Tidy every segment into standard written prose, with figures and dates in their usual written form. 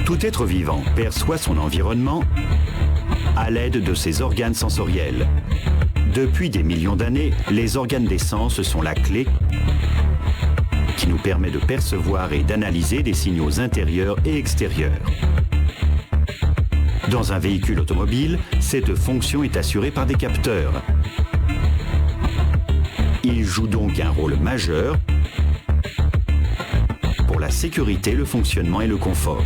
Tout être vivant perçoit son environnement à l'aide de ses organes sensoriels. Depuis des millions d'années, les organes des sens sont la clé qui nous permet de percevoir et d'analyser des signaux intérieurs et extérieurs. Dans un véhicule automobile, cette fonction est assurée par des capteurs. Ils jouent donc un rôle majeur pour la sécurité, le fonctionnement et le confort.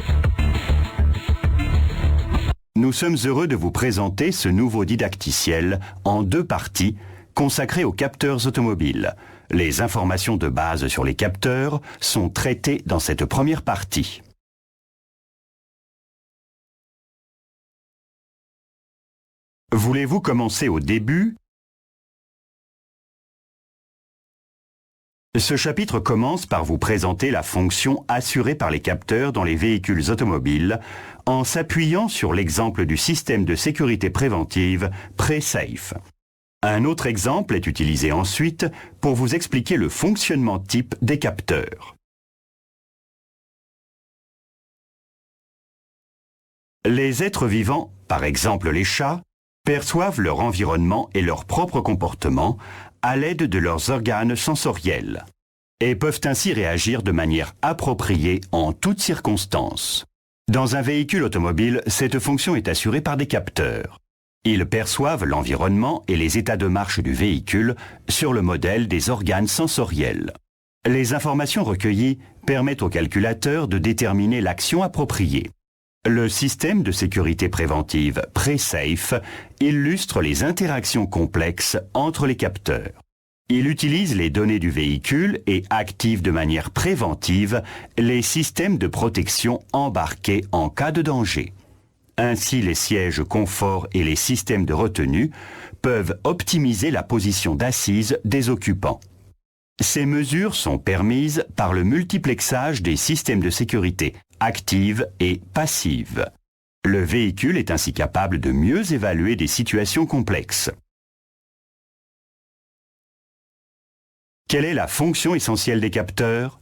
Nous sommes heureux de vous présenter ce nouveau didacticiel en 2 parties consacrées aux capteurs automobiles. Les informations de base sur les capteurs sont traitées dans cette première partie. Voulez-vous commencer au début ? Ce chapitre commence par vous présenter la fonction assurée par les capteurs dans les véhicules automobiles en s'appuyant sur l'exemple du système de sécurité préventive PreSafe. Un autre exemple est utilisé ensuite pour vous expliquer le fonctionnement type des capteurs. Les êtres vivants, par exemple les chats, perçoivent leur environnement et leur propre comportement à l'aide de leurs organes sensoriels et peuvent ainsi réagir de manière appropriée en toutes circonstances. Dans un véhicule automobile, cette fonction est assurée par des capteurs. Ils perçoivent l'environnement et les états de marche du véhicule sur le modèle des organes sensoriels. Les informations recueillies permettent au calculateur de déterminer l'action appropriée. Le système de sécurité préventive PreSafe illustre les interactions complexes entre les capteurs. Il utilise les données du véhicule et active de manière préventive les systèmes de protection embarqués en cas de danger. Ainsi, les sièges confort et les systèmes de retenue peuvent optimiser la position d'assise des occupants. Ces mesures sont permises par le multiplexage des systèmes de sécurité active et passive. Le véhicule est ainsi capable de mieux évaluer des situations complexes. Quelle est la fonction essentielle des capteurs ?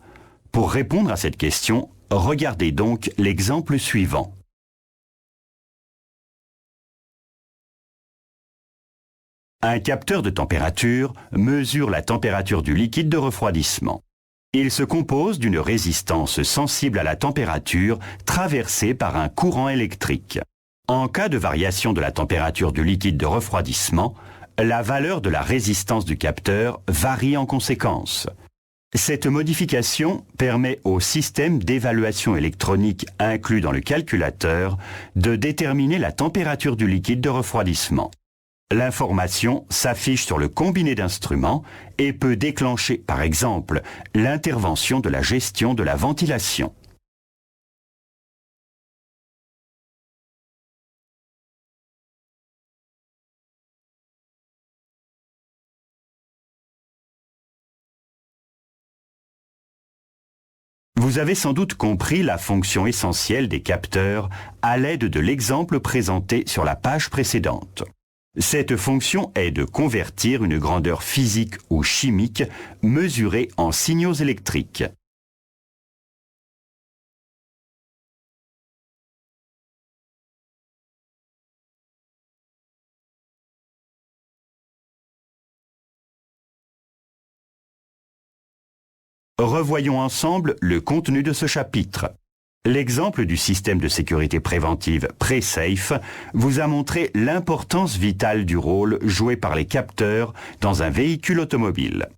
Pour répondre à cette question, regardez donc l'exemple suivant. Un capteur de température mesure la température du liquide de refroidissement. Il se compose d'une résistance sensible à la température traversée par un courant électrique. En cas de variation de la température du liquide de refroidissement, la valeur de la résistance du capteur varie en conséquence. Cette modification permet au système d'évaluation électronique inclus dans le calculateur de déterminer la température du liquide de refroidissement. L'information s'affiche sur le combiné d'instruments et peut déclencher, par exemple, l'intervention de la gestion de la ventilation. Vous avez sans doute compris la fonction essentielle des capteurs à l'aide de l'exemple présenté sur la page précédente. Cette fonction est de convertir une grandeur physique ou chimique mesurée en signaux électriques. Revoyons ensemble le contenu de ce chapitre. L'exemple du système de sécurité préventive PreSafe vous a montré l'importance vitale du rôle joué par les capteurs dans un véhicule automobile.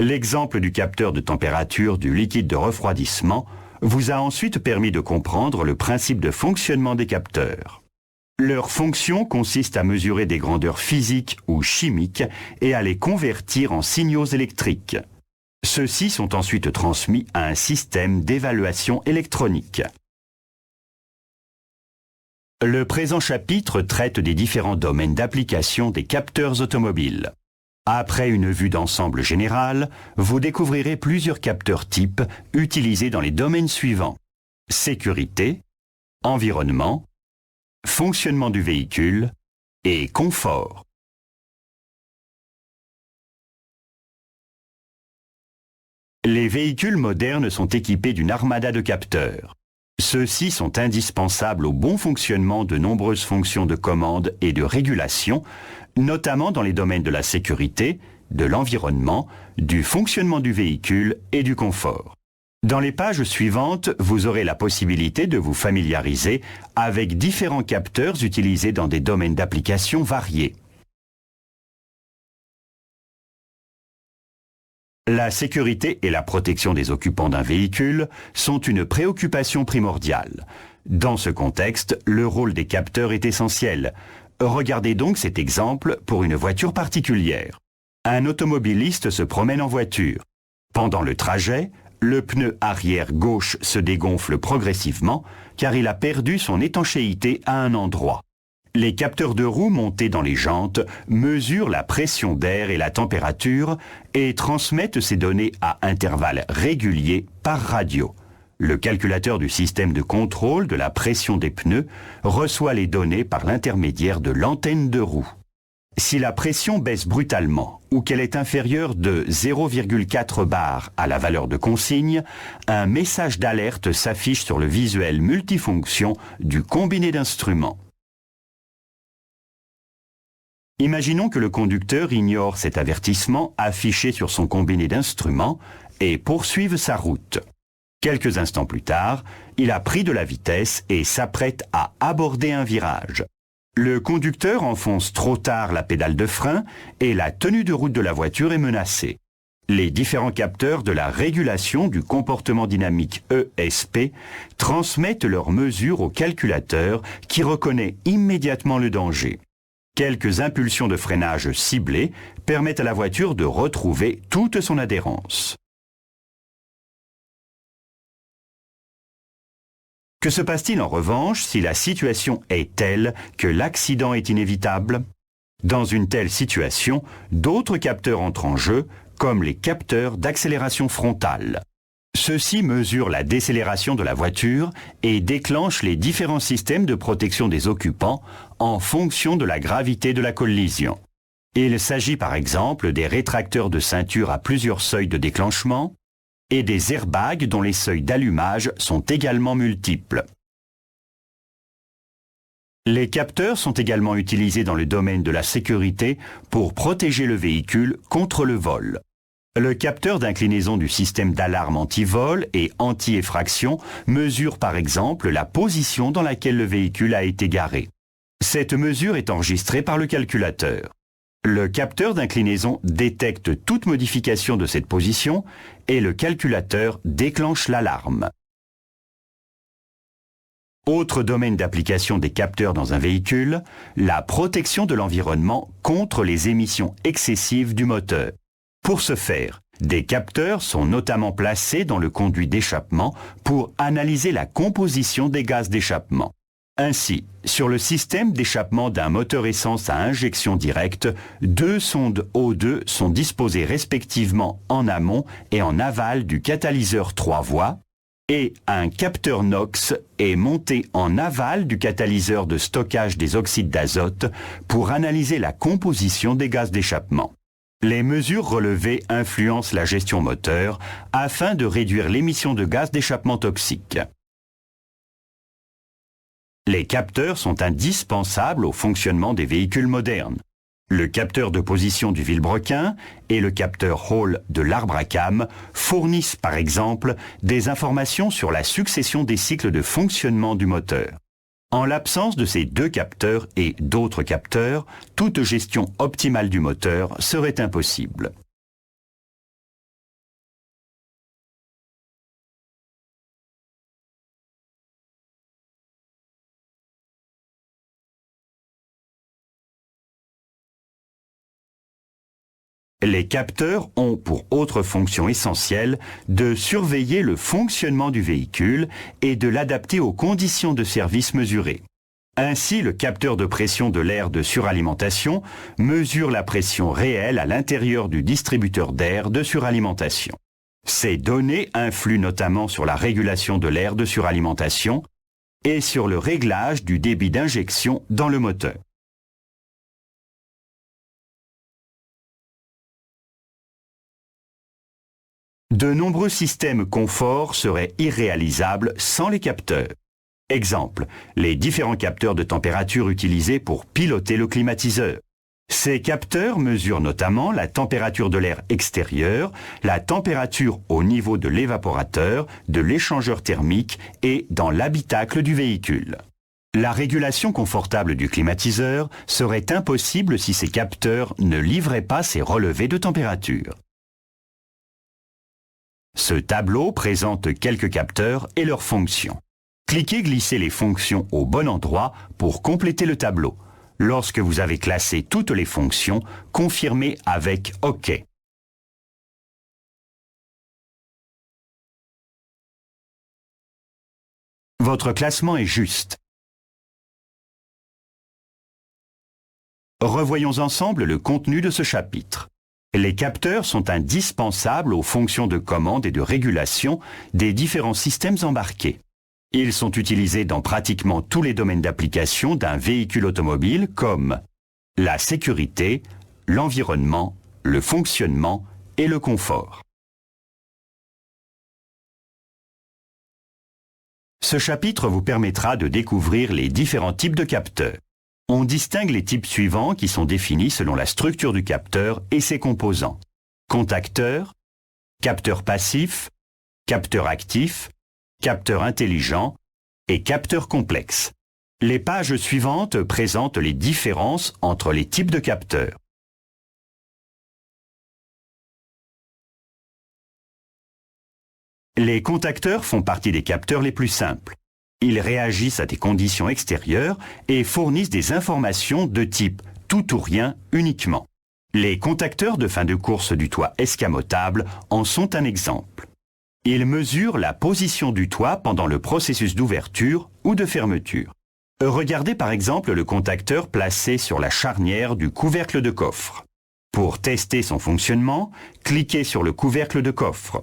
L'exemple du capteur de température du liquide de refroidissement vous a ensuite permis de comprendre le principe de fonctionnement des capteurs. Leur fonction consiste à mesurer des grandeurs physiques ou chimiques et à les convertir en signaux électriques. Ceux-ci sont ensuite transmis à un système d'évaluation électronique. Le présent chapitre traite des différents domaines d'application des capteurs automobiles. Après une vue d'ensemble générale, vous découvrirez plusieurs capteurs types utilisés dans les domaines suivants: sécurité, environnement, fonctionnement du véhicule et confort. Les véhicules modernes sont équipés d'une armada de capteurs. Ceux-ci sont indispensables au bon fonctionnement de nombreuses fonctions de commande et de régulation, notamment dans les domaines de la sécurité, de l'environnement, du fonctionnement du véhicule et du confort. Dans les pages suivantes, vous aurez la possibilité de vous familiariser avec différents capteurs utilisés dans des domaines d'application variés. La sécurité et la protection des occupants d'un véhicule sont une préoccupation primordiale. Dans ce contexte, le rôle des capteurs est essentiel. Regardez donc cet exemple pour une voiture particulière. Un automobiliste se promène en voiture. Pendant le trajet, le pneu arrière gauche se dégonfle progressivement car il a perdu son étanchéité à un endroit. Les capteurs de roue montés dans les jantes mesurent la pression d'air et la température et transmettent ces données à intervalles réguliers par radio. Le calculateur du système de contrôle de la pression des pneus reçoit les données par l'intermédiaire de l'antenne de roue. Si la pression baisse brutalement ou qu'elle est inférieure de 0,4 bar à la valeur de consigne, un message d'alerte s'affiche sur le visuel multifonction du combiné d'instruments. Imaginons que le conducteur ignore cet avertissement affiché sur son combiné d'instruments et poursuive sa route. Quelques instants plus tard, il a pris de la vitesse et s'apprête à aborder un virage. Le conducteur enfonce trop tard la pédale de frein et la tenue de route de la voiture est menacée. Les différents capteurs de la régulation du comportement dynamique ESP transmettent leurs mesures au calculateur qui reconnaît immédiatement le danger. Quelques impulsions de freinage ciblées permettent à la voiture de retrouver toute son adhérence. Que se passe-t-il en revanche si la situation est telle que l'accident est inévitable? Dans une telle situation, d'autres capteurs entrent en jeu, comme les capteurs d'accélération frontale. Ceux-ci mesurent la décélération de la voiture et déclenchent les différents systèmes de protection des occupants en fonction de la gravité de la collision. Il s'agit par exemple des rétracteurs de ceinture à plusieurs seuils de déclenchement, et des airbags dont les seuils d'allumage sont également multiples. Les capteurs sont également utilisés dans le domaine de la sécurité pour protéger le véhicule contre le vol. Le capteur d'inclinaison du système d'alarme anti-vol et anti-effraction mesure par exemple la position dans laquelle le véhicule a été garé. Cette mesure est enregistrée par le calculateur. Le capteur d'inclinaison détecte toute modification de cette position et le calculateur déclenche l'alarme. Autre domaine d'application des capteurs dans un véhicule, la protection de l'environnement contre les émissions excessives du moteur. Pour ce faire, des capteurs sont notamment placés dans le conduit d'échappement pour analyser la composition des gaz d'échappement. Ainsi, sur le système d'échappement d'un moteur essence à injection directe, 2 sondes O2 sont disposées respectivement en amont et en aval du catalyseur 3 voies et un capteur NOx est monté en aval du catalyseur de stockage des oxydes d'azote pour analyser la composition des gaz d'échappement. Les mesures relevées influencent la gestion moteur afin de réduire l'émission de gaz d'échappement toxiques. Les capteurs sont indispensables au fonctionnement des véhicules modernes. Le capteur de position du vilebrequin et le capteur Hall de l'arbre à cames fournissent par exemple des informations sur la succession des cycles de fonctionnement du moteur. En l'absence de ces deux capteurs et d'autres capteurs, toute gestion optimale du moteur serait impossible. Les capteurs ont pour autre fonction essentielle de surveiller le fonctionnement du véhicule et de l'adapter aux conditions de service mesurées. Ainsi, le capteur de pression de l'air de suralimentation mesure la pression réelle à l'intérieur du distributeur d'air de suralimentation. Ces données influent notamment sur la régulation de l'air de suralimentation et sur le réglage du débit d'injection dans le moteur. De nombreux systèmes confort seraient irréalisables sans les capteurs. Exemple, les différents capteurs de température utilisés pour piloter le climatiseur. Ces capteurs mesurent notamment la température de l'air extérieur, la température au niveau de l'évaporateur, de l'échangeur thermique et dans l'habitacle du véhicule. La régulation confortable du climatiseur serait impossible si ces capteurs ne livraient pas ces relevés de température. Ce tableau présente quelques capteurs et leurs fonctions. Cliquez glisser les fonctions au bon endroit pour compléter le tableau. Lorsque vous avez classé toutes les fonctions, confirmez avec OK. Votre classement est juste. Revoyons ensemble le contenu de ce chapitre. Les capteurs sont indispensables aux fonctions de commande et de régulation des différents systèmes embarqués. Ils sont utilisés dans pratiquement tous les domaines d'application d'un véhicule automobile comme la sécurité, l'environnement, le fonctionnement et le confort. Ce chapitre vous permettra de découvrir les différents types de capteurs. On distingue les types suivants qui sont définis selon la structure du capteur et ses composants. Contacteur, capteur passif, capteur actif, capteur intelligent et capteur complexe. Les pages suivantes présentent les différences entre les types de capteurs. Les contacteurs font partie des capteurs les plus simples. Ils réagissent à des conditions extérieures et fournissent des informations de type tout ou rien uniquement. Les contacteurs de fin de course du toit escamotable en sont un exemple. Ils mesurent la position du toit pendant le processus d'ouverture ou de fermeture. Regardez par exemple le contacteur placé sur la charnière du couvercle de coffre. Pour tester son fonctionnement, cliquez sur le couvercle de coffre.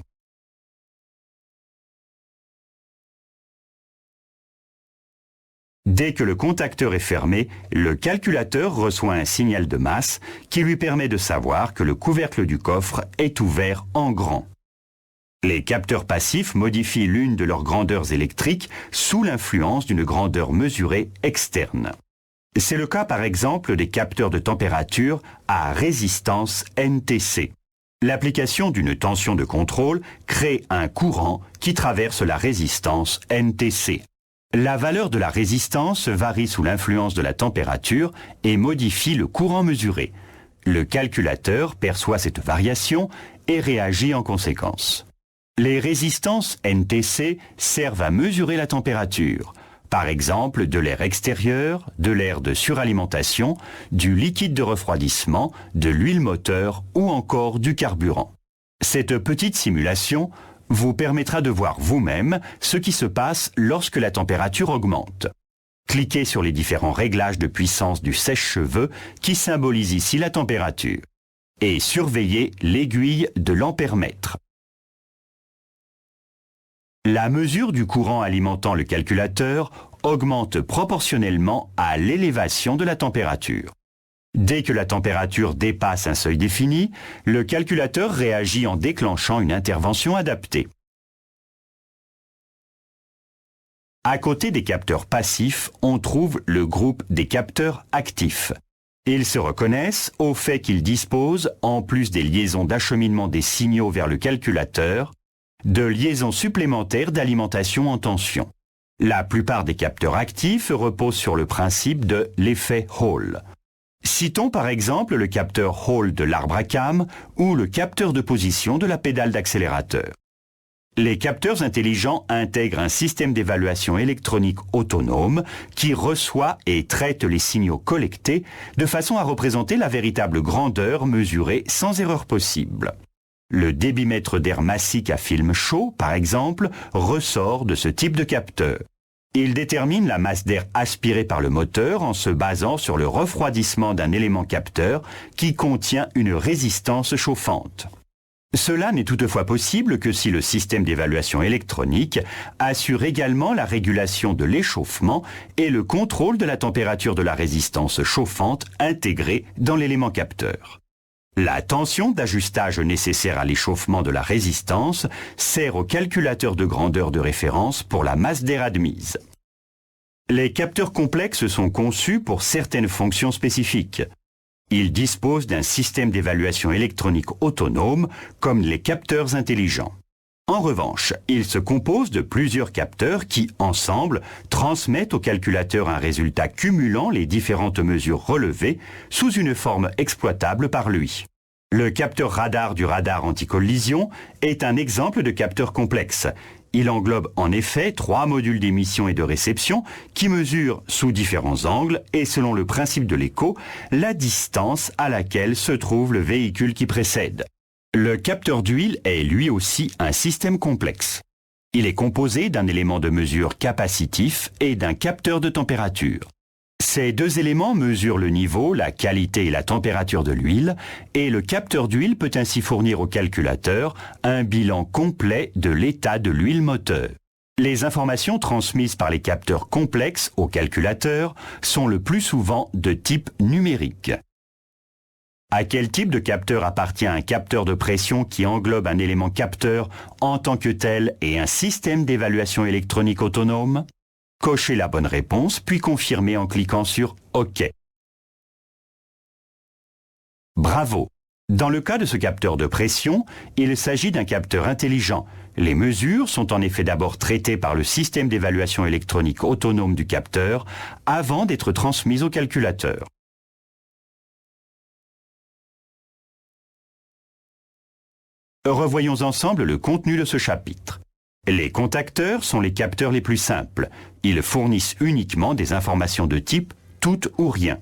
Dès que le contacteur est fermé, le calculateur reçoit un signal de masse qui lui permet de savoir que le couvercle du coffre est ouvert en grand. Les capteurs passifs modifient l'une de leurs grandeurs électriques sous l'influence d'une grandeur mesurée externe. C'est le cas par exemple des capteurs de température à résistance NTC. L'application d'une tension de contrôle crée un courant qui traverse la résistance NTC. La valeur de la résistance varie sous l'influence de la température et modifie le courant mesuré. Le calculateur perçoit cette variation et réagit en conséquence. Les résistances NTC servent à mesurer la température, par exemple de l'air extérieur, de l'air de suralimentation, du liquide de refroidissement, de l'huile moteur ou encore du carburant. Cette petite simulation vous permettra de voir vous-même ce qui se passe lorsque la température augmente. Cliquez sur les différents réglages de puissance du sèche-cheveux qui symbolisent ici la température. Et surveillez l'aiguille de l'ampèremètre. La mesure du courant alimentant le calculateur augmente proportionnellement à l'élévation de la température. Dès que la température dépasse un seuil défini, le calculateur réagit en déclenchant une intervention adaptée. À côté des capteurs passifs, on trouve le groupe des capteurs actifs. Ils se reconnaissent au fait qu'ils disposent, en plus des liaisons d'acheminement des signaux vers le calculateur, de liaisons supplémentaires d'alimentation en tension. La plupart des capteurs actifs reposent sur le principe de l'effet Hall. Citons par exemple le capteur Hall de l'arbre à cames ou le capteur de position de la pédale d'accélérateur. Les capteurs intelligents intègrent un système d'évaluation électronique autonome qui reçoit et traite les signaux collectés de façon à représenter la véritable grandeur mesurée sans erreur possible. Le débitmètre d'air massique à film chaud, par exemple, ressort de ce type de capteur. Il détermine la masse d'air aspirée par le moteur en se basant sur le refroidissement d'un élément capteur qui contient une résistance chauffante. Cela n'est toutefois possible que si le système d'évaluation électronique assure également la régulation de l'échauffement et le contrôle de la température de la résistance chauffante intégrée dans l'élément capteur. La tension d'ajustage nécessaire à l'échauffement de la résistance sert au calculateur de grandeur de référence pour la masse d'air admise. Les capteurs complexes sont conçus pour certaines fonctions spécifiques. Ils disposent d'un système d'évaluation électronique autonome, comme les capteurs intelligents. En revanche, ils se composent de plusieurs capteurs qui, ensemble, transmettent au calculateur un résultat cumulant les différentes mesures relevées sous une forme exploitable par lui. Le capteur radar du radar anti-collision est un exemple de capteur complexe. Il englobe en effet 3 modules d'émission et de réception qui mesurent, sous différents angles et selon le principe de l'écho, la distance à laquelle se trouve le véhicule qui précède. Le capteur d'huile est lui aussi un système complexe. Il est composé d'un élément de mesure capacitif et d'un capteur de température. Ces 2 éléments mesurent le niveau, la qualité et la température de l'huile, et le capteur d'huile peut ainsi fournir au calculateur un bilan complet de l'état de l'huile moteur. Les informations transmises par les capteurs complexes au calculateur sont le plus souvent de type numérique. À quel type de capteur appartient un capteur de pression qui englobe un élément capteur en tant que tel et un système d'évaluation électronique autonome ? Cochez la bonne réponse, puis confirmez en cliquant sur OK. Bravo! Dans le cas de ce capteur de pression, il s'agit d'un capteur intelligent. Les mesures sont en effet d'abord traitées par le système d'évaluation électronique autonome du capteur avant d'être transmises au calculateur. Revoyons ensemble le contenu de ce chapitre. Les contacteurs sont les capteurs les plus simples. Ils fournissent uniquement des informations de type tout ou rien.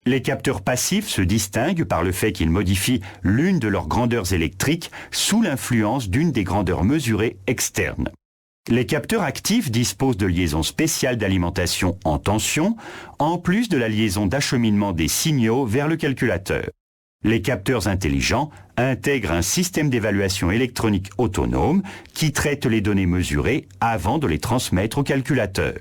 Les capteurs passifs se distinguent par le fait qu'ils modifient l'une de leurs grandeurs électriques sous l'influence d'une des grandeurs mesurées externes. Les capteurs actifs disposent de liaisons spéciales d'alimentation en tension, en plus de la liaison d'acheminement des signaux vers le calculateur. Les capteurs intelligents intègrent un système d'évaluation électronique autonome qui traite les données mesurées avant de les transmettre au calculateur.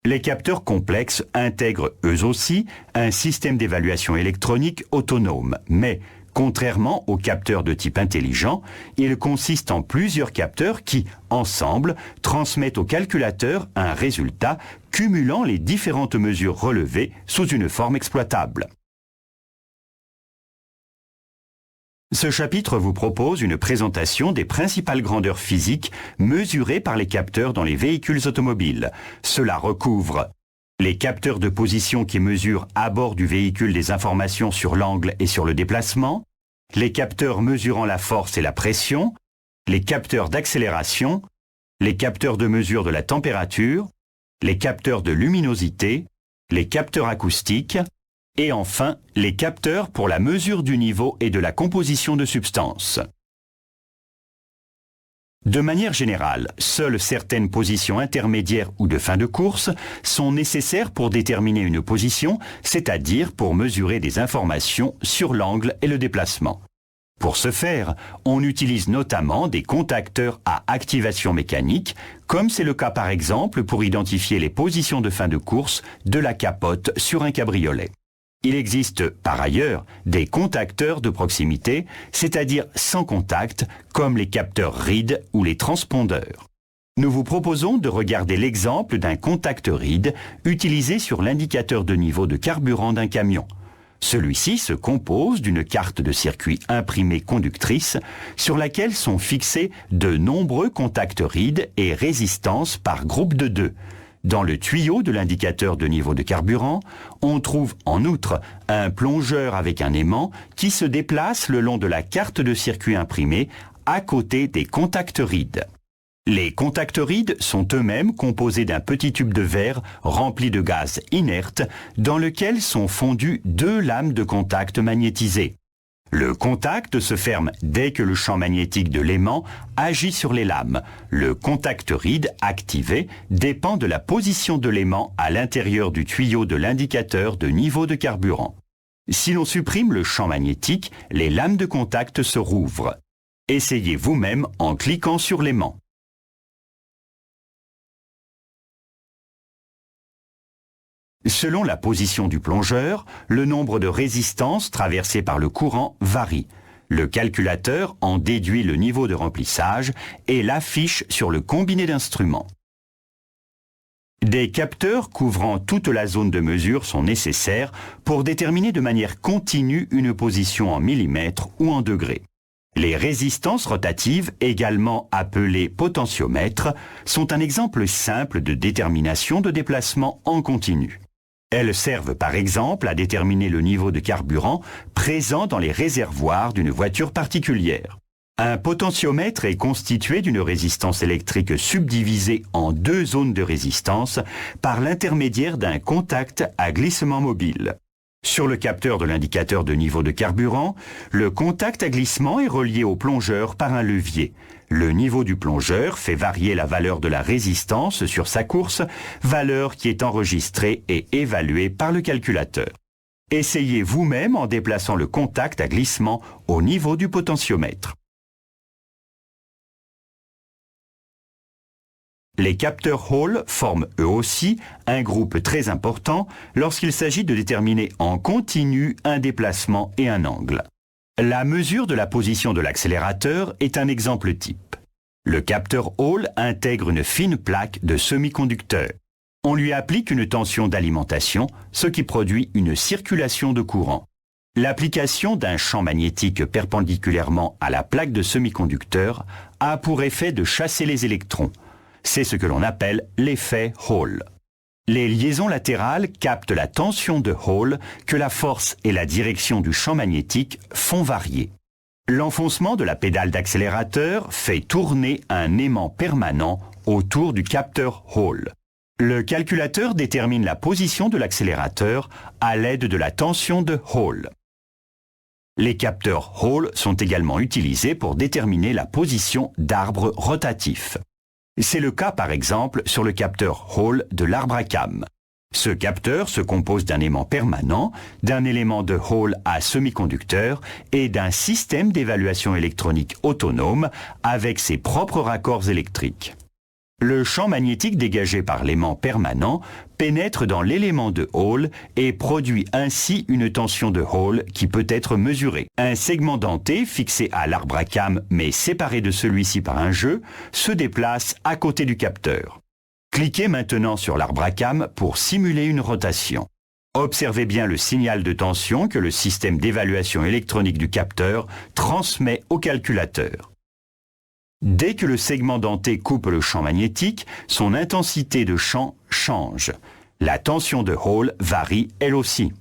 Les capteurs complexes intègrent eux aussi un système d'évaluation électronique autonome, mais contrairement aux capteurs de type intelligent, ils consistent en plusieurs capteurs qui, ensemble, transmettent au calculateur un résultat cumulant les différentes mesures relevées sous une forme exploitable. Ce chapitre vous propose une présentation des principales grandeurs physiques mesurées par les capteurs dans les véhicules automobiles. Cela recouvre les capteurs de position qui mesurent à bord du véhicule des informations sur l'angle et sur le déplacement, les capteurs mesurant la force et la pression, les capteurs d'accélération, les capteurs de mesure de la température, les capteurs de luminosité, les capteurs acoustiques, et enfin, les capteurs pour la mesure du niveau et de la composition de substances. De manière générale, seules certaines positions intermédiaires ou de fin de course sont nécessaires pour déterminer une position, c'est-à-dire pour mesurer des informations sur l'angle et le déplacement. Pour ce faire, on utilise notamment des contacteurs à activation mécanique, comme c'est le cas par exemple pour identifier les positions de fin de course de la capote sur un cabriolet. Il existe, par ailleurs, des contacteurs de proximité, c'est-à-dire sans contact, comme les capteurs RID ou les transpondeurs. Nous vous proposons de regarder l'exemple d'un contact RID utilisé sur l'indicateur de niveau de carburant d'un camion. Celui-ci se compose d'une carte de circuit imprimée conductrice sur laquelle sont fixés de nombreux contacts RID et résistances par groupe de 2. Dans le tuyau de l'indicateur de niveau de carburant, on trouve en outre un plongeur avec un aimant qui se déplace le long de la carte de circuit imprimée à côté des contacts RID. Les contacts RID sont eux-mêmes composés d'un petit tube de verre rempli de gaz inerte dans lequel sont fondues 2 lames de contact magnétisées. Le contact se ferme dès que le champ magnétique de l'aimant agit sur les lames. Le contact RID activé dépend de la position de l'aimant à l'intérieur du tuyau de l'indicateur de niveau de carburant. Si l'on supprime le champ magnétique, les lames de contact se rouvrent. Essayez vous-même en cliquant sur l'aimant. Selon la position du plongeur, le nombre de résistances traversées par le courant varie. Le calculateur en déduit le niveau de remplissage et l'affiche sur le combiné d'instruments. Des capteurs couvrant toute la zone de mesure sont nécessaires pour déterminer de manière continue une position en millimètres ou en degrés. Les résistances rotatives, également appelées potentiomètres, sont un exemple simple de détermination de déplacement en continu. Elles servent par exemple à déterminer le niveau de carburant présent dans les réservoirs d'une voiture particulière. Un potentiomètre est constitué d'une résistance électrique subdivisée en deux zones de résistance par l'intermédiaire d'un contact à glissement mobile. Sur le capteur de l'indicateur de niveau de carburant, le contact à glissement est relié au plongeur par un levier. Le niveau du plongeur fait varier la valeur de la résistance sur sa course, valeur qui est enregistrée et évaluée par le calculateur. Essayez vous-même en déplaçant le contact à glissement au niveau du potentiomètre. Les capteurs Hall forment eux aussi un groupe très important lorsqu'il s'agit de déterminer en continu un déplacement et un angle. La mesure de la position de l'accélérateur est un exemple type. Le capteur Hall intègre une fine plaque de semi-conducteur. On lui applique une tension d'alimentation, ce qui produit une circulation de courant. L'application d'un champ magnétique perpendiculairement à la plaque de semi-conducteur a pour effet de chasser les électrons. C'est ce que l'on appelle l'effet Hall. Les liaisons latérales captent la tension de Hall que la force et la direction du champ magnétique font varier. L'enfoncement de la pédale d'accélérateur fait tourner un aimant permanent autour du capteur Hall. Le calculateur détermine la position de l'accélérateur à l'aide de la tension de Hall. Les capteurs Hall sont également utilisés pour déterminer la position d'arbres rotatifs. C'est le cas par exemple sur le capteur Hall de l'arbre à cames. Ce capteur se compose d'un aimant permanent, d'un élément de Hall à semi-conducteur et d'un système d'évaluation électronique autonome avec ses propres raccords électriques. Le champ magnétique dégagé par l'aimant permanent pénètre dans l'élément de Hall et produit ainsi une tension de Hall qui peut être mesurée. Un segment denté fixé à l'arbre à cames mais séparé de celui-ci par un jeu se déplace à côté du capteur. Cliquez maintenant sur l'arbre à cames pour simuler une rotation. Observez bien le signal de tension que le système d'évaluation électronique du capteur transmet au calculateur. Dès que le segment denté coupe le champ magnétique, son intensité de champ change. La tension de Hall varie elle aussi.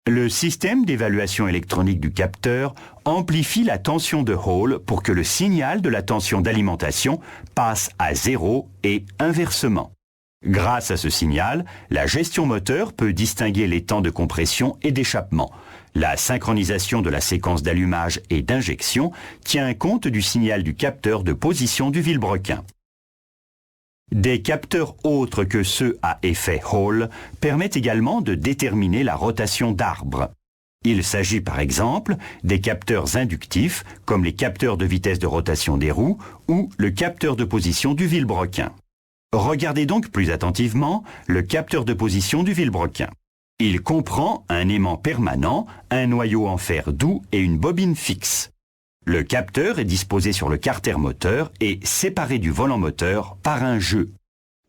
Le système d'évaluation électronique du capteur amplifie la tension de Hall pour que le signal de la tension d'alimentation passe à 0 et inversement. Grâce à ce signal, la gestion moteur peut distinguer les temps de compression et d'échappement. La synchronisation de la séquence d'allumage et d'injection tient compte du signal du capteur de position du vilebrequin. Des capteurs autres que ceux à effet Hall permettent également de déterminer la rotation d'arbres. Il s'agit par exemple des capteurs inductifs comme les capteurs de vitesse de rotation des roues ou le capteur de position du vilebrequin. Regardez donc plus attentivement le capteur de position du vilebrequin. Il comprend un aimant permanent, un noyau en fer doux et une bobine fixe. Le capteur est disposé sur le carter moteur et séparé du volant moteur par un jeu.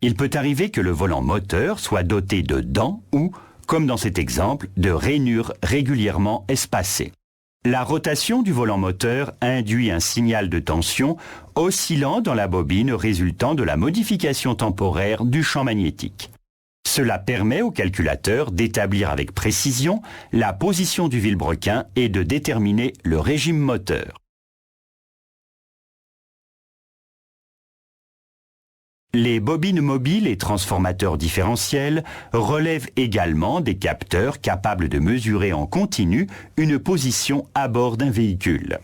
Il peut arriver que le volant moteur soit doté de dents ou, comme dans cet exemple, de rainures régulièrement espacées. La rotation du volant moteur induit un signal de tension oscillant dans la bobine résultant de la modification temporaire du champ magnétique. Cela permet au calculateur d'établir avec précision la position du vilebrequin et de déterminer le régime moteur. Les bobines mobiles et transformateurs différentiels relèvent également des capteurs capables de mesurer en continu une position à bord d'un véhicule.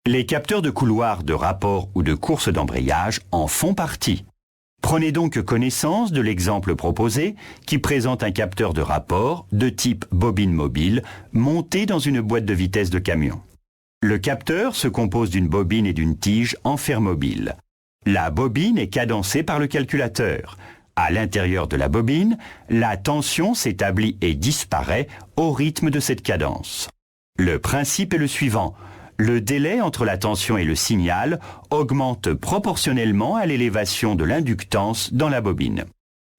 Les capteurs de couloir, de rapport ou de course d'embrayage en font partie. Prenez donc connaissance de l'exemple proposé qui présente un capteur de rapport de type bobine mobile monté dans une boîte de vitesse de camion. Le capteur se compose d'une bobine et d'une tige en fer mobile. La bobine est cadencée par le calculateur. À l'intérieur de la bobine, la tension s'établit et disparaît au rythme de cette cadence. Le principe est le suivant. Le délai entre la tension et le signal augmente proportionnellement à l'élévation de l'inductance dans la bobine.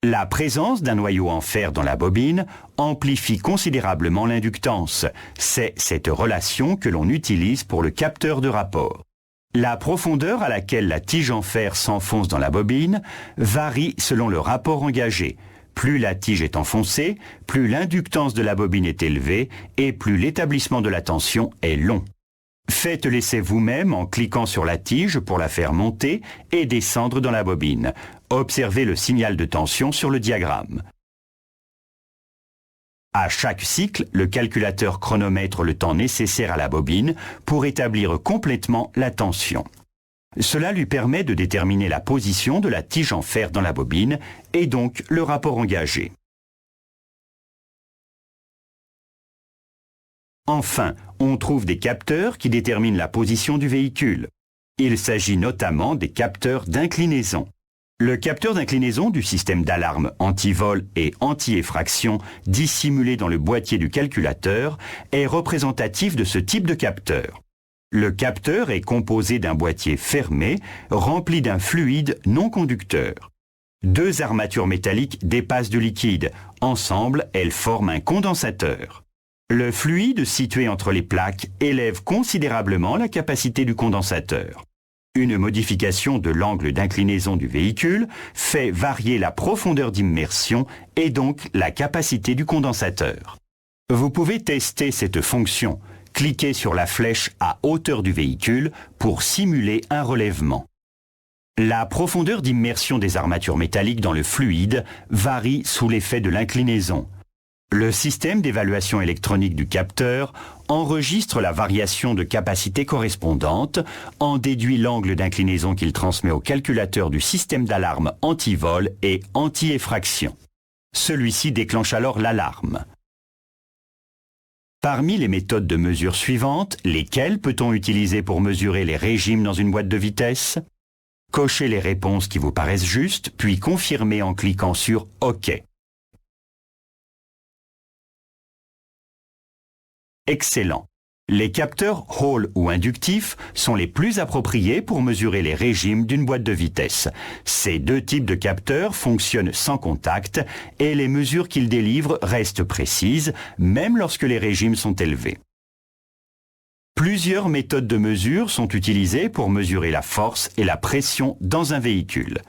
La présence d'un noyau en fer dans la bobine amplifie considérablement l'inductance. C'est cette relation que l'on utilise pour le capteur de rapport. La profondeur à laquelle la tige en fer s'enfonce dans la bobine varie selon le rapport engagé. Plus la tige est enfoncée, plus l'inductance de la bobine est élevée et plus l'établissement de la tension est long. Faites l'essai vous-même en cliquant sur la tige pour la faire monter et descendre dans la bobine. Observez le signal de tension sur le diagramme. À chaque cycle, le calculateur chronomètre le temps nécessaire à la bobine pour établir complètement la tension. Cela lui permet de déterminer la position de la tige en fer dans la bobine et donc le rapport engagé. Enfin, on trouve des capteurs qui déterminent la position du véhicule. Il s'agit notamment des capteurs d'inclinaison. Le capteur d'inclinaison du système d'alarme anti-vol et anti-effraction dissimulé dans le boîtier du calculateur est représentatif de ce type de capteur. Le capteur est composé d'un boîtier fermé rempli d'un fluide non conducteur. Deux armatures métalliques dépassent du liquide. Ensemble, elles forment un condensateur. Le fluide situé entre les plaques élève considérablement la capacité du condensateur. Une modification de l'angle d'inclinaison du véhicule fait varier la profondeur d'immersion et donc la capacité du condensateur. Vous pouvez tester cette fonction. Cliquez sur la flèche à hauteur du véhicule pour simuler un relèvement. La profondeur d'immersion des armatures métalliques dans le fluide varie sous l'effet de l'inclinaison. Le système d'évaluation électronique du capteur enregistre la variation de capacité correspondante, en déduit l'angle d'inclinaison qu'il transmet au calculateur du système d'alarme anti-vol et anti-effraction. Celui-ci déclenche alors l'alarme. Parmi les méthodes de mesure suivantes, lesquelles peut-on utiliser pour mesurer les régimes dans une boîte de vitesse ? Cochez les réponses qui vous paraissent justes, puis confirmez en cliquant sur OK. Excellent. Les capteurs Hall ou inductifs sont les plus appropriés pour mesurer les régimes d'une boîte de vitesse. Ces deux types de capteurs fonctionnent sans contact et les mesures qu'ils délivrent restent précises, même lorsque les régimes sont élevés. Plusieurs méthodes de mesure sont utilisées pour mesurer la force et la pression dans un véhicule.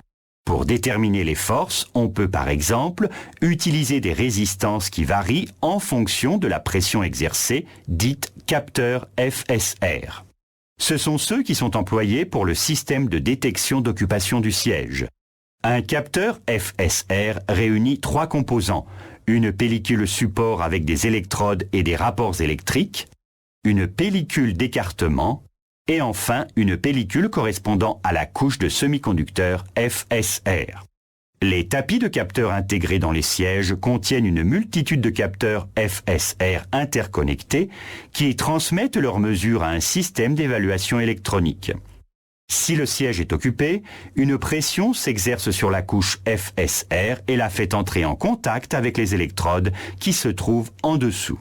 Pour déterminer les forces, on peut par exemple utiliser des résistances qui varient en fonction de la pression exercée, dite capteur FSR. Ce sont ceux qui sont employés pour le système de détection d'occupation du siège. Un capteur FSR réunit trois composants, une pellicule support avec des électrodes et des rapports électriques, une pellicule d'écartement, et enfin une pellicule correspondant à la couche de semi-conducteur FSR. Les tapis de capteurs intégrés dans les sièges contiennent une multitude de capteurs FSR interconnectés qui transmettent leurs mesures à un système d'évaluation électronique. Si le siège est occupé, une pression s'exerce sur la couche FSR et la fait entrer en contact avec les électrodes qui se trouvent en dessous.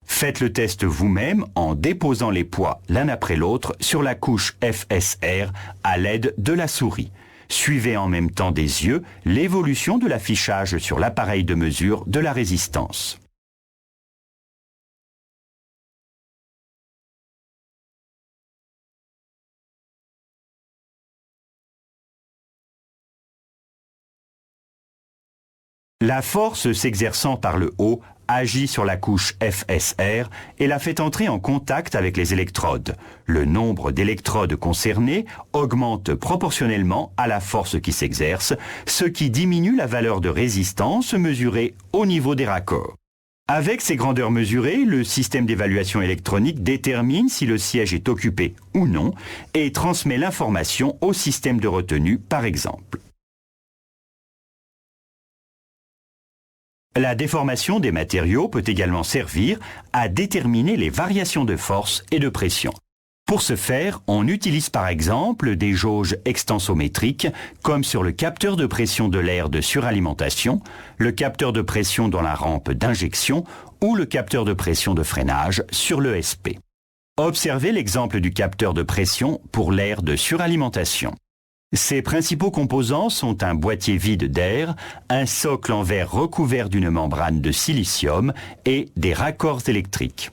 Faites le test vous-même en déposant les poids l'un après l'autre sur la couche FSR à l'aide de la souris. Suivez en même temps des yeux l'évolution de l'affichage sur l'appareil de mesure de la résistance. La force s'exerçant par le haut agit sur la couche FSR et la fait entrer en contact avec les électrodes. Le nombre d'électrodes concernées augmente proportionnellement à la force qui s'exerce, ce qui diminue la valeur de résistance mesurée au niveau des raccords. Avec ces grandeurs mesurées, le système d'évaluation électronique détermine si le siège est occupé ou non et transmet l'information au système de retenue, par exemple. La déformation des matériaux peut également servir à déterminer les variations de force et de pression. Pour ce faire, on utilise par exemple des jauges extensométriques comme sur le capteur de pression de l'air de suralimentation, le capteur de pression dans la rampe d'injection ou le capteur de pression de freinage sur l'ESP. Observez l'exemple du capteur de pression pour l'air de suralimentation. Ses principaux composants sont un boîtier vide d'air, un socle en verre recouvert d'une membrane de silicium et des raccords électriques.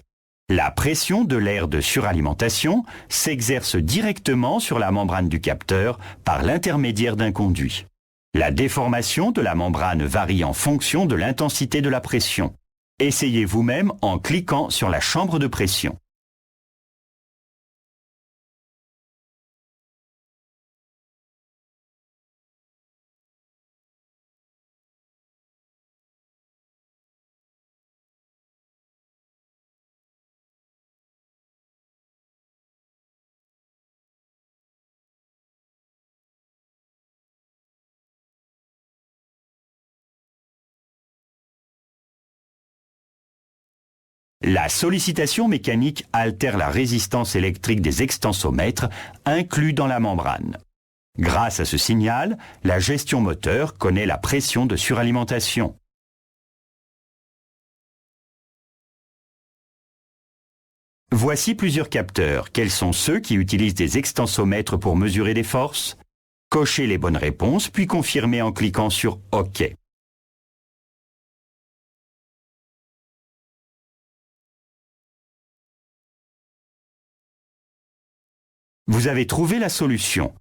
La pression de l'air de suralimentation s'exerce directement sur la membrane du capteur par l'intermédiaire d'un conduit. La déformation de la membrane varie en fonction de l'intensité de la pression. Essayez vous-même en cliquant sur la chambre de pression. La sollicitation mécanique altère la résistance électrique des extensomètres inclus dans la membrane. Grâce à ce signal, la gestion moteur connaît la pression de suralimentation. Voici plusieurs capteurs. Quels sont ceux qui utilisent des extensomètres pour mesurer des forces? Cochez les bonnes réponses, puis confirmez en cliquant sur OK. Vous avez trouvé la solution.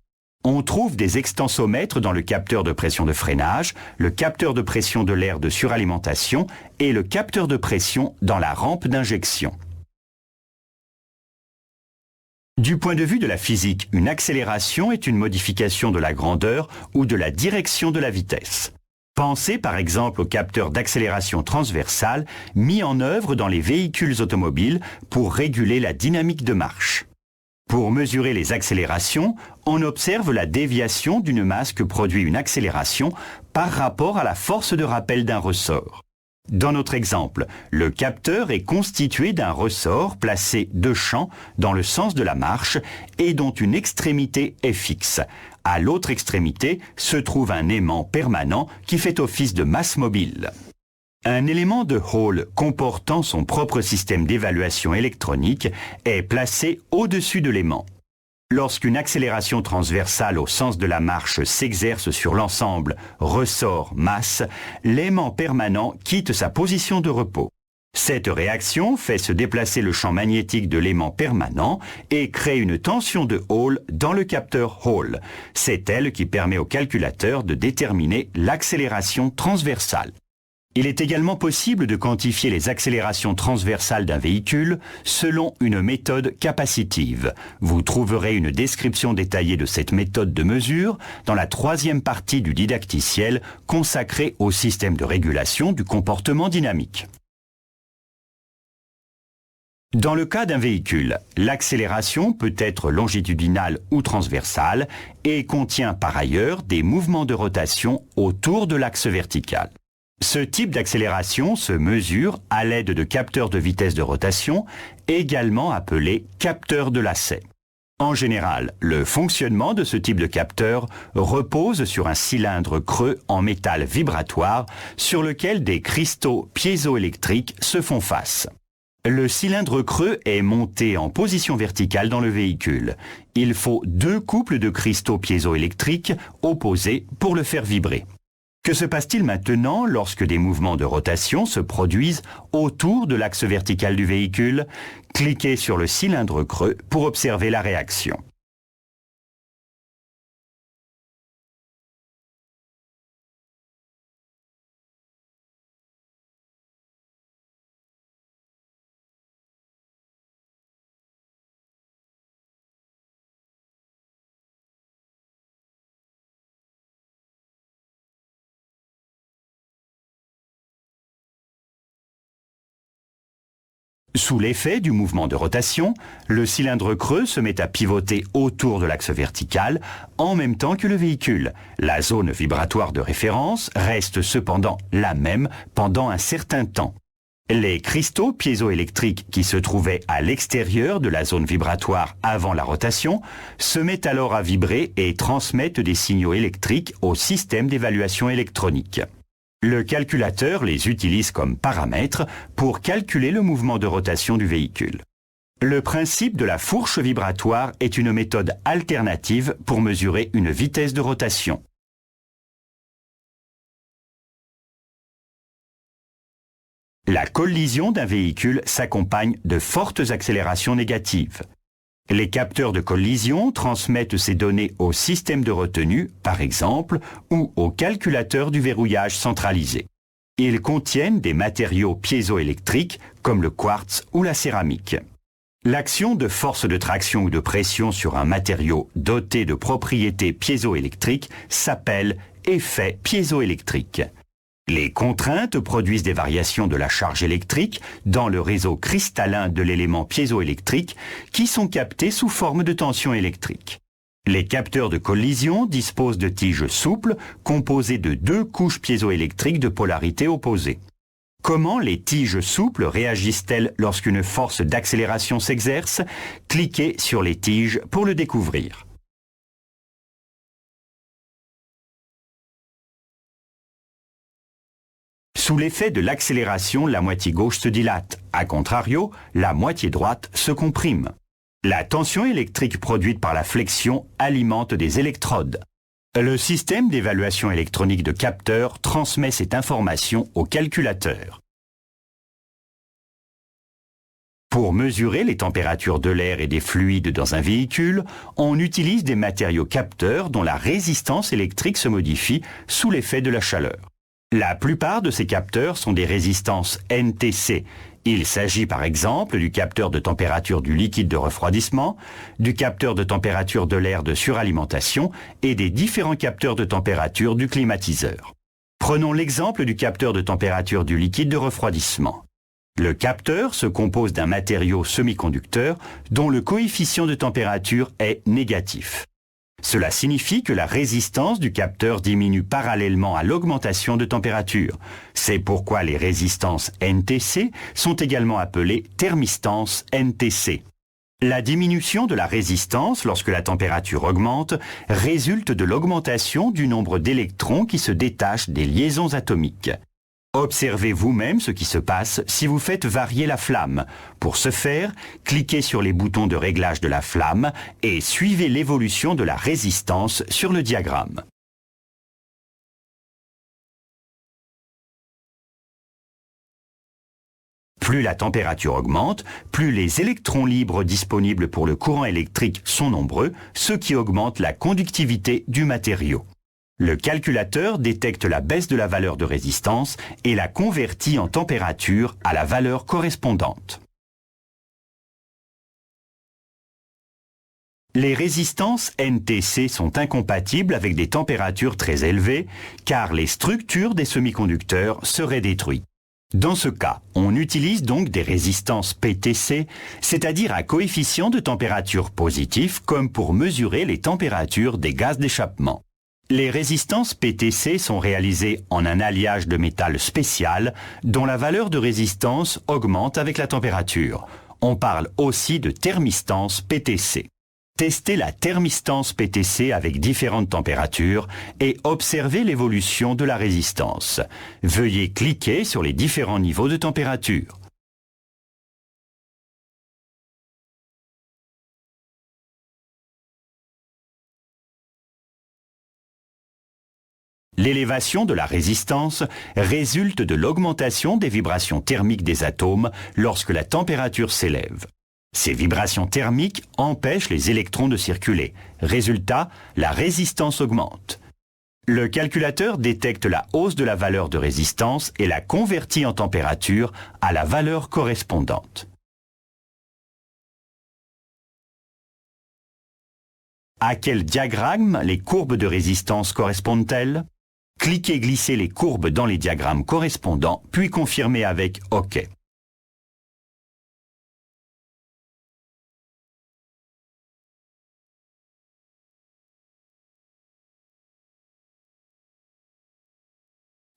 On trouve des extensomètres dans le capteur de pression de freinage, le capteur de pression de l'air de suralimentation et le capteur de pression dans la rampe d'injection. Du point de vue de la physique, une accélération est une modification de la grandeur ou de la direction de la vitesse. Pensez par exemple au capteur d'accélération transversale mis en œuvre dans les véhicules automobiles pour réguler la dynamique de marche. Pour mesurer les accélérations, on observe la déviation d'une masse que produit une accélération par rapport à la force de rappel d'un ressort. Dans notre exemple, le capteur est constitué d'un ressort placé de champ dans le sens de la marche et dont une extrémité est fixe. À l'autre extrémité se trouve un aimant permanent qui fait office de masse mobile. Un élément de Hall comportant son propre système d'évaluation électronique est placé au-dessus de l'aimant. Lorsqu'une accélération transversale au sens de la marche s'exerce sur l'ensemble ressort-masse, l'aimant permanent quitte sa position de repos. Cette réaction fait se déplacer le champ magnétique de l'aimant permanent et crée une tension de Hall dans le capteur Hall. C'est elle qui permet au calculateur de déterminer l'accélération transversale. Il est également possible de quantifier les accélérations transversales d'un véhicule selon une méthode capacitive. Vous trouverez une description détaillée de cette méthode de mesure dans la troisième partie du didacticiel consacré au système de régulation du comportement dynamique. Dans le cas d'un véhicule, l'accélération peut être longitudinale ou transversale et contient par ailleurs des mouvements de rotation autour de l'axe vertical. Ce type d'accélération se mesure à l'aide de capteurs de vitesse de rotation, également appelés capteurs de lacet. En général, le fonctionnement de ce type de capteur repose sur un cylindre creux en métal vibratoire sur lequel des cristaux piézoélectriques se font face. Le cylindre creux est monté en position verticale dans le véhicule. Il faut 2 couples de cristaux piézoélectriques opposés pour le faire vibrer. Que se passe-t-il maintenant lorsque des mouvements de rotation se produisent autour de l'axe vertical du véhicule? Cliquez sur le cylindre creux pour observer la réaction. Sous l'effet du mouvement de rotation, le cylindre creux se met à pivoter autour de l'axe vertical en même temps que le véhicule. La zone vibratoire de référence reste cependant la même pendant un certain temps. Les cristaux piézoélectriques qui se trouvaient à l'extérieur de la zone vibratoire avant la rotation se mettent alors à vibrer et transmettent des signaux électriques au système d'évaluation électronique. Le calculateur les utilise comme paramètres pour calculer le mouvement de rotation du véhicule. Le principe de la fourche vibratoire est une méthode alternative pour mesurer une vitesse de rotation. La collision d'un véhicule s'accompagne de fortes accélérations négatives. Les capteurs de collision transmettent ces données au système de retenue, par exemple, ou au calculateur du verrouillage centralisé. Ils contiennent des matériaux piézoélectriques comme le quartz ou la céramique. L'action de force de traction ou de pression sur un matériau doté de propriétés piézoélectriques s'appelle effet piézoélectrique. Les contraintes produisent des variations de la charge électrique dans le réseau cristallin de l'élément piézoélectrique qui sont captées sous forme de tension électrique. Les capteurs de collision disposent de tiges souples composées de 2 couches piézoélectriques de polarité opposée. Comment les tiges souples réagissent-elles lorsqu'une force d'accélération s'exerce? Cliquez sur les tiges pour le découvrir. Sous l'effet de l'accélération, la moitié gauche se dilate. A contrario, la moitié droite se comprime. La tension électrique produite par la flexion alimente des électrodes. Le système d'évaluation électronique de capteurs transmet cette information au calculateur. Pour mesurer les températures de l'air et des fluides dans un véhicule, on utilise des matériaux capteurs dont la résistance électrique se modifie sous l'effet de la chaleur. La plupart de ces capteurs sont des résistances NTC. Il s'agit par exemple du capteur de température du liquide de refroidissement, du capteur de température de l'air de suralimentation et des différents capteurs de température du climatiseur. Prenons l'exemple du capteur de température du liquide de refroidissement. Le capteur se compose d'un matériau semi-conducteur dont le coefficient de température est négatif. Cela signifie que la résistance du capteur diminue parallèlement à l'augmentation de température. C'est pourquoi les résistances NTC sont également appelées thermistances NTC. La diminution de la résistance lorsque la température augmente résulte de l'augmentation du nombre d'électrons qui se détachent des liaisons atomiques. Observez vous-même ce qui se passe si vous faites varier la flamme. Pour ce faire, cliquez sur les boutons de réglage de la flamme et suivez l'évolution de la résistance sur le diagramme. Plus la température augmente, plus les électrons libres disponibles pour le courant électrique sont nombreux, ce qui augmente la conductivité du matériau. Le calculateur détecte la baisse de la valeur de résistance et la convertit en température à la valeur correspondante. Les résistances NTC sont incompatibles avec des températures très élevées car les structures des semi-conducteurs seraient détruites. Dans ce cas, on utilise donc des résistances PTC, c'est-à-dire un coefficient de température positif comme pour mesurer les températures des gaz d'échappement. Les résistances PTC sont réalisées en un alliage de métal spécial dont la valeur de résistance augmente avec la température. On parle aussi de thermistance PTC. Testez la thermistance PTC avec différentes températures et observez l'évolution de la résistance. Veuillez cliquer sur les différents niveaux de température. L'élévation de la résistance résulte de l'augmentation des vibrations thermiques des atomes lorsque la température s'élève. Ces vibrations thermiques empêchent les électrons de circuler. Résultat, la résistance augmente. Le calculateur détecte la hausse de la valeur de résistance et la convertit en température à la valeur correspondante. À quel diagramme les courbes de résistance correspondent-elles? Cliquez et glissez les courbes dans les diagrammes correspondants, puis confirmez avec OK.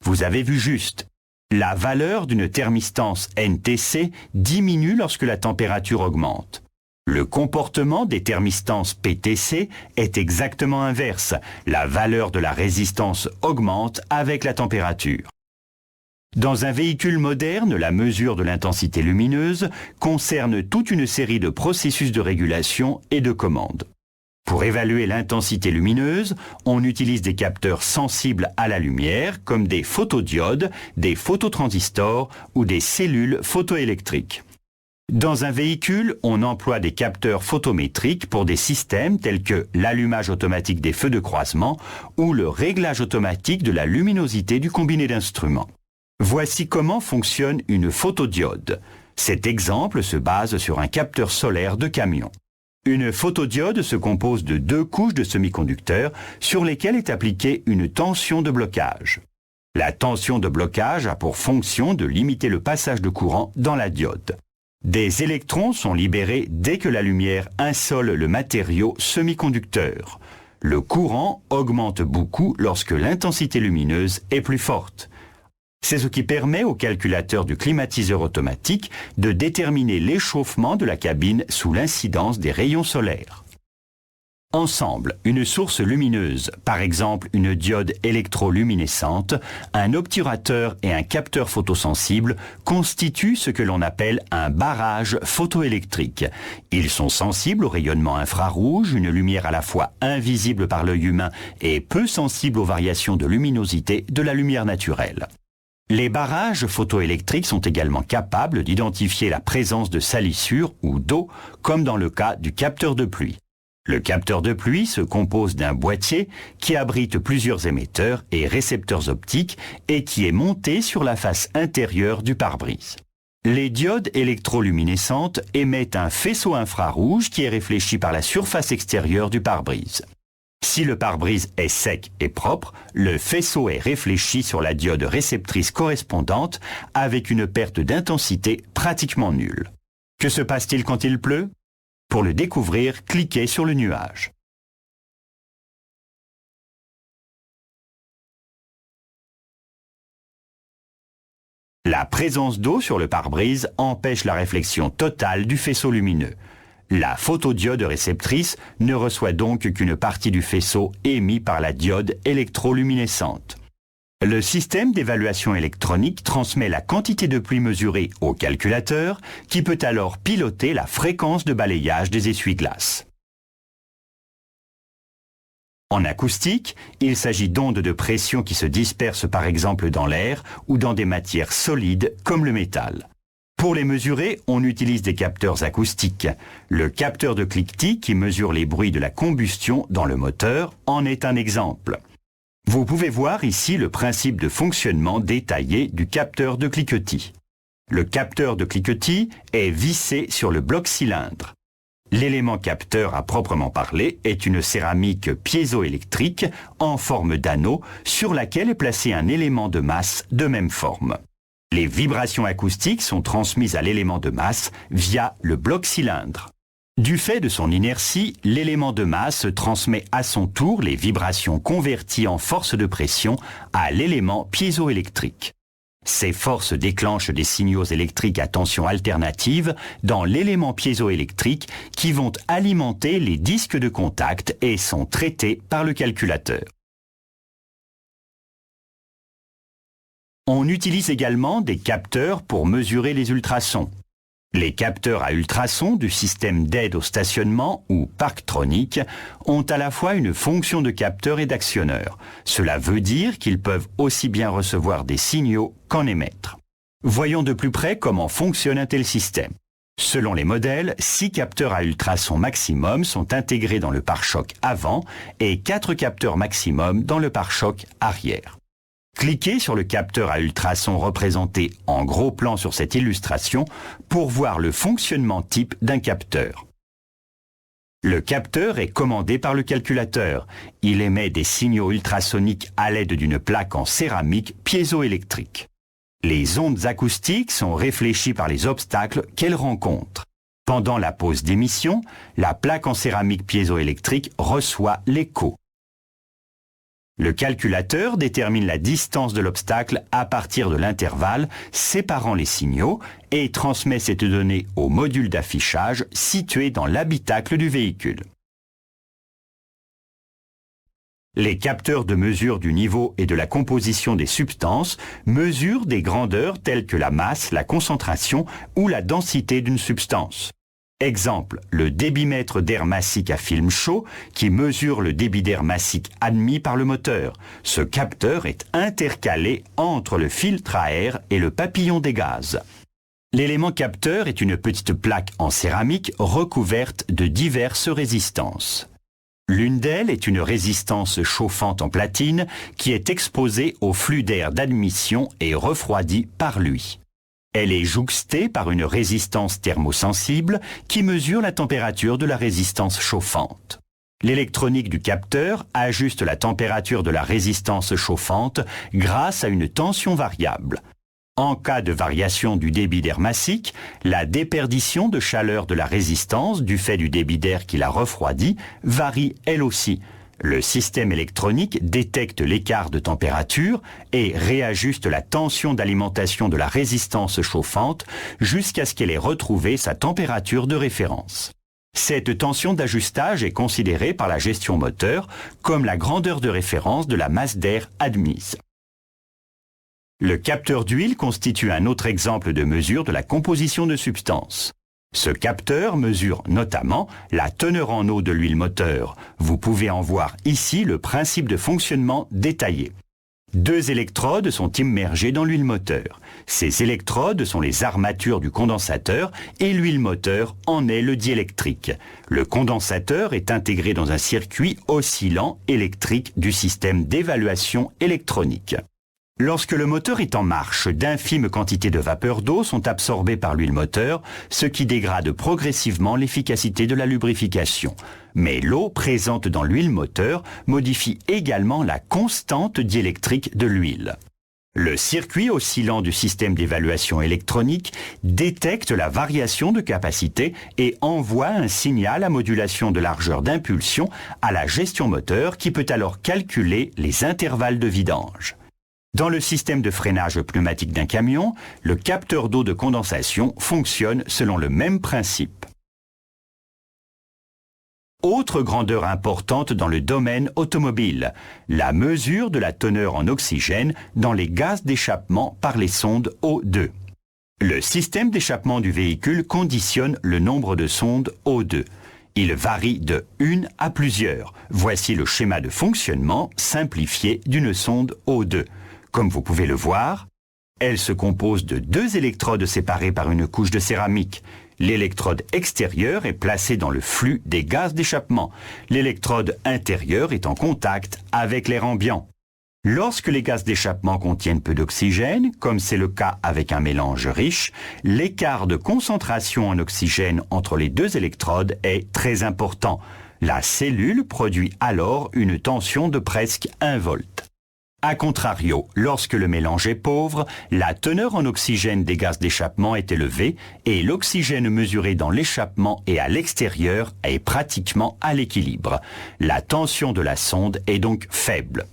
Vous avez vu juste. La valeur d'une thermistance NTC diminue lorsque la température augmente. Le comportement des thermistances PTC est exactement inverse. La valeur de la résistance augmente avec la température. Dans un véhicule moderne, la mesure de l'intensité lumineuse concerne toute une série de processus de régulation et de commande. Pour évaluer l'intensité lumineuse, on utilise des capteurs sensibles à la lumière comme des photodiodes, des phototransistors ou des cellules photoélectriques. Dans un véhicule, on emploie des capteurs photométriques pour des systèmes tels que l'allumage automatique des feux de croisement ou le réglage automatique de la luminosité du combiné d'instruments. Voici comment fonctionne une photodiode. Cet exemple se base sur un capteur solaire de camion. Une photodiode se compose de 2 couches de semi-conducteurs sur lesquelles est appliquée une tension de blocage. La tension de blocage a pour fonction de limiter le passage de courant dans la diode. Des électrons sont libérés dès que la lumière insole le matériau semi-conducteur. Le courant augmente beaucoup lorsque l'intensité lumineuse est plus forte. C'est ce qui permet au calculateur du climatiseur automatique de déterminer l'échauffement de la cabine sous l'incidence des rayons solaires. Ensemble, une source lumineuse, par exemple une diode électroluminescente, un obturateur et un capteur photosensible, constituent ce que l'on appelle un barrage photoélectrique. Ils sont sensibles au rayonnement infrarouge, une lumière à la fois invisible par l'œil humain et peu sensible aux variations de luminosité de la lumière naturelle. Les barrages photoélectriques sont également capables d'identifier la présence de salissures ou d'eau, comme dans le cas du capteur de pluie. Le capteur de pluie se compose d'un boîtier qui abrite plusieurs émetteurs et récepteurs optiques et qui est monté sur la face intérieure du pare-brise. Les diodes électroluminescentes émettent un faisceau infrarouge qui est réfléchi par la surface extérieure du pare-brise. Si le pare-brise est sec et propre, le faisceau est réfléchi sur la diode réceptrice correspondante avec une perte d'intensité pratiquement nulle. Que se passe-t-il quand il pleut ? Pour le découvrir, cliquez sur le nuage. La présence d'eau sur le pare-brise empêche la réflexion totale du faisceau lumineux. La photodiode réceptrice ne reçoit donc qu'une partie du faisceau émis par la diode électroluminescente. Le système d'évaluation électronique transmet la quantité de pluie mesurée au calculateur qui peut alors piloter la fréquence de balayage des essuie-glaces. En acoustique, il s'agit d'ondes de pression qui se dispersent par exemple dans l'air ou dans des matières solides comme le métal. Pour les mesurer, on utilise des capteurs acoustiques. Le capteur de cliquetis qui mesure les bruits de la combustion dans le moteur en est un exemple. Vous pouvez voir ici le principe de fonctionnement détaillé du capteur de cliquetis. Le capteur de cliquetis est vissé sur le bloc cylindre. L'élément capteur à proprement parler est une céramique piézoélectrique en forme d'anneau sur laquelle est placé un élément de masse de même forme. Les vibrations acoustiques sont transmises à l'élément de masse via le bloc cylindre. Du fait de son inertie, l'élément de masse transmet à son tour les vibrations converties en force de pression à l'élément piézoélectrique. Ces forces déclenchent des signaux électriques à tension alternative dans l'élément piézoélectrique qui vont alimenter les disques de contact et sont traités par le calculateur. On utilise également des capteurs pour mesurer les ultrasons. Les capteurs à ultrasons du système d'aide au stationnement ou parctronique ont à la fois une fonction de capteur et d'actionneur. Cela veut dire qu'ils peuvent aussi bien recevoir des signaux qu'en émettre. Voyons de plus près comment fonctionne un tel système. Selon les modèles, 6 capteurs à ultrasons maximum sont intégrés dans le pare-choc avant et 4 capteurs maximum dans le pare-choc arrière. Cliquez sur le capteur à ultrasons représenté en gros plan sur cette illustration pour voir le fonctionnement type d'un capteur. Le capteur est commandé par le calculateur. Il émet des signaux ultrasoniques à l'aide d'une plaque en céramique piézoélectrique. Les ondes acoustiques sont réfléchies par les obstacles qu'elles rencontrent. Pendant la pause d'émission, la plaque en céramique piézoélectrique reçoit l'écho. Le calculateur détermine la distance de l'obstacle à partir de l'intervalle séparant les signaux et transmet cette donnée au module d'affichage situé dans l'habitacle du véhicule. Les capteurs de mesure du niveau et de la composition des substances mesurent des grandeurs telles que la masse, la concentration ou la densité d'une substance. Exemple, le débitmètre d'air massique à film chaud qui mesure le débit d'air massique admis par le moteur. Ce capteur est intercalé entre le filtre à air et le papillon des gaz. L'élément capteur est une petite plaque en céramique recouverte de diverses résistances. L'une d'elles est une résistance chauffante en platine qui est exposée au flux d'air d'admission et refroidie par lui. Elle est jouxtée par une résistance thermosensible qui mesure la température de la résistance chauffante. L'électronique du capteur ajuste la température de la résistance chauffante grâce à une tension variable. En cas de variation du débit d'air massique, la déperdition de chaleur de la résistance du fait du débit d'air qui la refroidit varie elle aussi. Le système électronique détecte l'écart de température et réajuste la tension d'alimentation de la résistance chauffante jusqu'à ce qu'elle ait retrouvé sa température de référence. Cette tension d'ajustage est considérée par la gestion moteur comme la grandeur de référence de la masse d'air admise. Le capteur d'huile constitue un autre exemple de mesure de la composition de substances. Ce capteur mesure notamment la teneur en eau de l'huile moteur. Vous pouvez en voir ici le principe de fonctionnement détaillé. 2 électrodes sont immergées dans l'huile moteur. Ces électrodes sont les armatures du condensateur et l'huile moteur en est le diélectrique. Le condensateur est intégré dans un circuit oscillant électrique du système d'évaluation électronique. Lorsque le moteur est en marche, d'infimes quantités de vapeur d'eau sont absorbées par l'huile moteur, ce qui dégrade progressivement l'efficacité de la lubrification. Mais l'eau présente dans l'huile moteur modifie également la constante diélectrique de l'huile. Le circuit oscillant du système d'évaluation électronique détecte la variation de capacité et envoie un signal à modulation de largeur d'impulsion à la gestion moteur qui peut alors calculer les intervalles de vidange. Dans le système de freinage pneumatique d'un camion, le capteur d'eau de condensation fonctionne selon le même principe. Autre grandeur importante dans le domaine automobile, la mesure de la teneur en oxygène dans les gaz d'échappement par les sondes O2. Le système d'échappement du véhicule conditionne le nombre de sondes O2. Il varie de 1 à plusieurs. Voici le schéma de fonctionnement simplifié d'une sonde O2. Comme vous pouvez le voir, elle se compose de 2 électrodes séparées par une couche de céramique. L'électrode extérieure est placée dans le flux des gaz d'échappement. L'électrode intérieure est en contact avec l'air ambiant. Lorsque les gaz d'échappement contiennent peu d'oxygène, comme c'est le cas avec un mélange riche, l'écart de concentration en oxygène entre les 2 électrodes est très important. La cellule produit alors une tension de presque 1 volt. A contrario, lorsque le mélange est pauvre, la teneur en oxygène des gaz d'échappement est élevée et l'oxygène mesuré dans l'échappement et à l'extérieur est pratiquement à l'équilibre. La tension de la sonde est donc faible.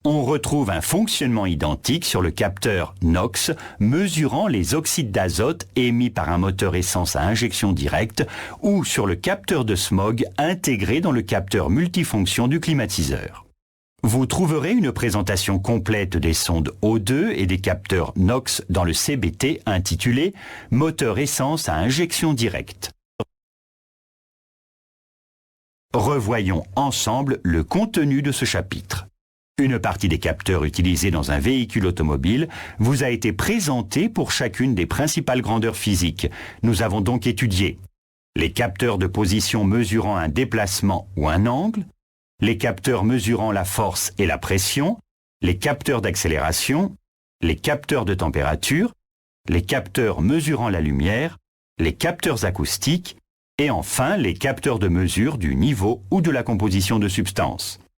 On retrouve un fonctionnement identique sur le capteur NOx mesurant les oxydes d'azote émis par un moteur essence à injection directe ou sur le capteur de smog intégré dans le capteur multifonction du climatiseur. Vous trouverez une présentation complète des sondes O2 et des capteurs NOx dans le CBT intitulé « Moteur essence à injection directe ». Revoyons ensemble le contenu de ce chapitre. Une partie des capteurs utilisés dans un véhicule automobile vous a été présentée pour chacune des principales grandeurs physiques. Nous avons donc étudié les capteurs de position mesurant un déplacement ou un angle, les capteurs mesurant la force et la pression, les capteurs d'accélération, les capteurs de température, les capteurs mesurant la lumière, les capteurs acoustiques et enfin les capteurs de mesure du niveau ou de la composition de substances.